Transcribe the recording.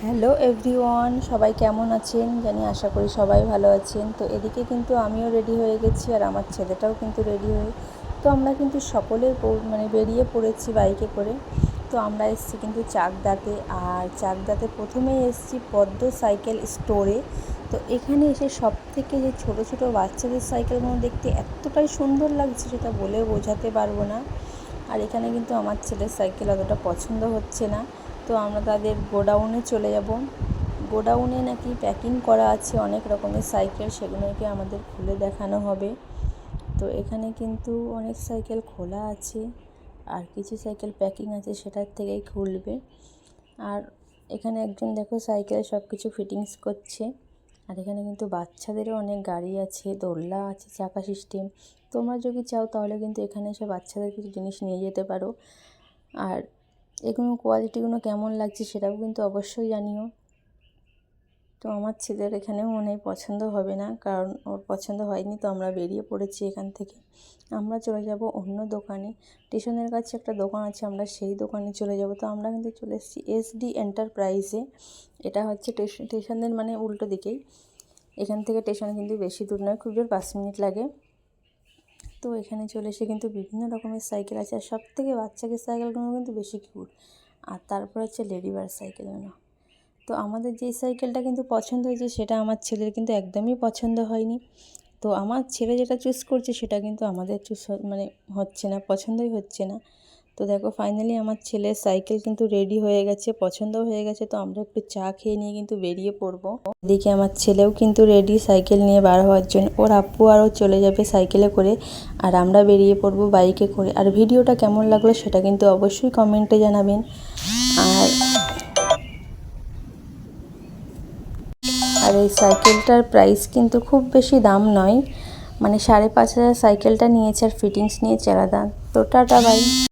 Hello everyone, সবাই কেমন আছেন জানি, আশা করি সবাই ভালো আছেন। তো এদিকে কিন্তু আমিও রেডি হয়ে গেছি আর আমার ছেলেটাও কিন্তু রেডি হয়ে, তো আমরা কিন্তু সকলে বেরিয়ে পড়েছি বাইকে করে। তো আমরা এসেছি কিন্তু চাকদাতে, আর চাকদাতে প্রথমেই এসেছি পদ্ম সাইকেল স্টোরে। তো এখানে এসে সব থেকে যে ছোটো ছোটো বাচ্চাদের সাইকেলগুলো দেখতে এতটাই সুন্দর লাগছে সেটা বলে বোঝাতে পারবো না। আর এখানে কিন্তু আমার ছেলের সাইকেল অতটা পছন্দ হচ্ছে না, তো আমরা তাদের গোডাউনে চলে যাব। গোডাউনে নাকি প্যাকিং করা আছে অনেক রকমের সাইকেল, সেগুলোকে আমাদের খুলে দেখানো হবে। তো এখানে কিন্তু অনেক সাইকেল খোলা আছে আর কিছু সাইকেল প্যাকিং আছে, সেটার থেকেই খুলবে। আর এখানে একজন দেখো সাইকেলে সব কিছু ফিটিংস করছে। আর এখানে কিন্তু বাচ্চাদেরও অনেক গাড়ি আছে, দোলনা আছে, চাকা সিস্টেম। তোমরা যদি চাও তাহলে কিন্তু এখানে এসে বাচ্চাদের কিছু জিনিস নিয়ে যেতে পারো। আর এগুলো কোয়ালিটিগুলো কেমন লাগছে সেটাও কিন্তু অবশ্যই জানিও। তো আমার ছেলের এখানেও মনে হয় পছন্দ হবে না, কারণ ওর পছন্দ হয়নি। তো আমরা বেরিয়ে পড়েছি এখান থেকে, আমরা চলে যাব অন্য দোকানে। স্টেশনের কাছে একটা দোকান আছে, আমরা সেই দোকানে চলে যাব। তো আমরা কিন্তু চলে এসেছি SD এন্টারপ্রাইজে। এটা হচ্ছে স্টেশনের উল্টো দিকেই। এখান থেকে স্টেশন কিন্তু বেশি দূর নয়, খুব জোর 5 মিনিট লাগে। তো এখানে চলে এসে কিন্তু বিভিন্ন রকমের সাইকেল আছে, আর সব থেকে বাচ্চাদের সাইকেলগুলো কিন্তু বেশি কিউট। আর তারপর হচ্ছে লেডিবার্ড সাইকেলগুলো। তো আমাদের যেই সাইকেলটা কিন্তু পছন্দ হয়েছে সেটা আমার ছেলের কিন্তু একদমই পছন্দ হয়নি। তো আমার ছেলে যেটা চুজ করছে সেটা কিন্তু আমাদের চুজ হচ্ছে না, পছন্দই হচ্ছে না। তো দেখো ফাইনালি আমার ছেলের সাইকেল কিন্তু রেডি হয়ে গেছে, পছন্দ হয়ে গেছে। তো আমরা একটু চা খেয়ে নিয়ে কিন্তু বেরিয়ে পড়বো। এদিকে আমার ছেলেও কিন্তু রেডি সাইকেল নিয়ে বার হওয়ার জন্য, ওর আব্বু আরও চলে যাবে সাইকেলে করে, আর আমরা বেরিয়ে পড়বো বাইকে করে। আর ভিডিওটা কেমন লাগলো সেটা কিন্তু অবশ্যই কমেন্টে জানাবেন। আর এই সাইকেলটার প্রাইস কিন্তু খুব বেশি দাম নয়, 5,500 সাইকেলটা নিয়েছে আর ফিটিংস নিয়েছে আলাদা। তো টাটা বাই।